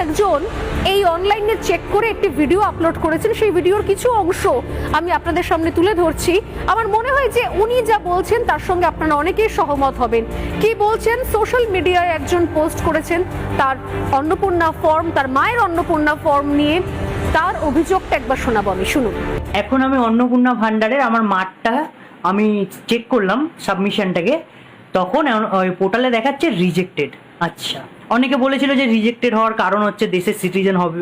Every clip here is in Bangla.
একজন এই অনলাইনে চেক করে একটি ভিডিও আপলোড করেছেন, সেই ভিডিওর কিছু অংশ আমি আপনাদের সামনে তুলে ধরছি। আমার মনে হয় যে উনি যা বলছেন তার সঙ্গে আপনারা অনেকেই সহমত হবেন। কি বলছেন? সোশ্যাল মিডিয়ায় একজন পোস্ট করেছেন তার অন্নপূর্ণা ফর্ম, তার মায়ের অন্নপূর্ণা ফর্ম নিয়ে। তার অভিযোগটা একবার শোনাবো আমি, শুনুন। এখন আমি অন্নপূর্ণা ভান্ডারের আমার মাঠটা আমি চেক করলাম সাবমিশনটাকে, তখন ওই পোর্টালে দেখাচ্ছে রিজেক্টেড। আচ্ছা, অনেকে বলেছিল যে রিজেক্টেড হওয়ার কারণ হচ্ছে দেশের সিটিজেন হবে,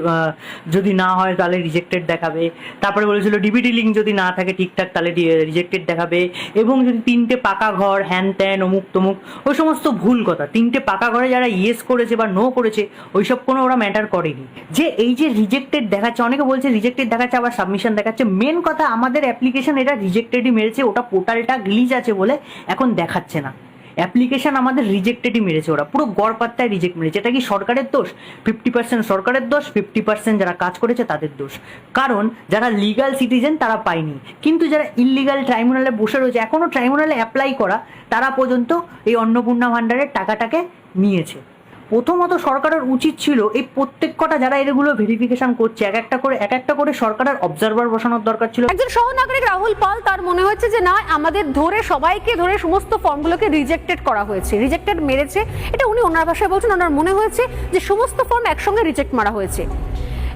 যদি না হয় তাহলে রিজেক্টেড দেখাবে। তারপরে বলেছিল ডিবিটি লিঙ্ক যদি না থাকে ঠিকঠাক তাহলে রিজেক্টেড দেখাবে, এবং যদি 3টে পাকা ঘর হ্যান ত্যান অমুক তমুক, ওই সমস্ত ভুল কথা। 3টে পাকা ঘরে যারা ইয়েস করেছে বা নো করেছে ওইসব কোনো ওরা ম্যাটার করেনি। যে এই যে রিজেক্টেড দেখাচ্ছে, অনেকে বলছে রিজেক্টেড দেখাচ্ছে আবার সাবমিশন দেখাচ্ছে। মেন কথা আমাদের অ্যাপ্লিকেশন এটা রিজেক্টেডই মেরেছে, ওটা পোর্টালটা গ্লিচ আছে বলে এখন দেখাচ্ছে না। অ্যাপ্লিকেশন আমাদের রিজেক্টেডই মেরেছে, ওরা পুরো গড়পাত্তায় রিজেক্ট মেরেছে। এটা কি সরকারের দোষ? 50% সরকারের দোষ, 50% যারা কাজ করেছে তাদের দোষ। কারণ যারা লিগাল সিটিজেন তারা পায়নি, কিন্তু যারা ইললিগাল ট্রাইব্যুনালে বসে রয়েছে, এখনও ট্রাইব্যুনালে অ্যাপ্লাই করা, তারা পর্যন্ত এই অন্নপূর্ণা ভান্ডারের টাকাটাকে নিয়েছে। প্রথমত সরকারের উচিত ছিল এই প্রত্যেক কটা যারা এগুলো ভেরিফিকেশন করছে এক একটা করে সরকারের অবজারভার বসানোর দরকার ছিল। একজন সহনাগরিক রাহুল পাল, তার মনে হচ্ছে যে না, আমাদের সবাইকে ধরে সমস্ত ফর্মগুলোকে রিজেক্টেড করা হয়েছে, রিজেক্টেড মেরেছে। এটা উনি ওনার ভাষায় বলছেন, ওনার মনে হয়েছে যে সমস্ত ফর্ম একসঙ্গে রিজেক্ট মারা হয়েছে।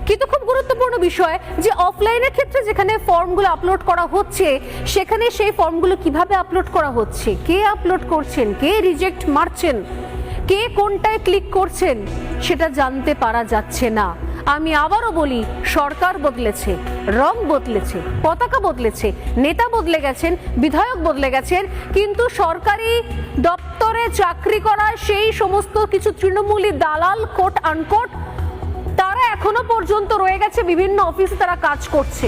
কিন্তু খুব গুরুত্বপূর্ণ বিষয় যে অফলাইনের ক্ষেত্রে যেখানে ফর্মগুলো আপলোড করা হচ্ছে, সেখানে সেই ফর্মগুলো কিভাবে আপলোড করা হচ্ছে, কে আপলোড করছেন, কে রিজেক্ট মারছেন, কে কোনটায় ক্লিক করছেন, সেটা জানতে পারা যাচ্ছে না। আমি আবারও বলি, সরকার বদলেছে, রং বদলেছে, পতাকা বদলেছে, নেতা বদলে গেছেন, বিধায়ক বদলে গেছেন, কিন্তু সরকারি দপ্তরে চাকরি করা সেই সমস্ত কিছু তৃণমূলী দালাল কোট আনকোট, তারা এখনো পর্যন্ত রয়ে গেছে বিভিন্ন অফিসে, তারা কাজ করছে।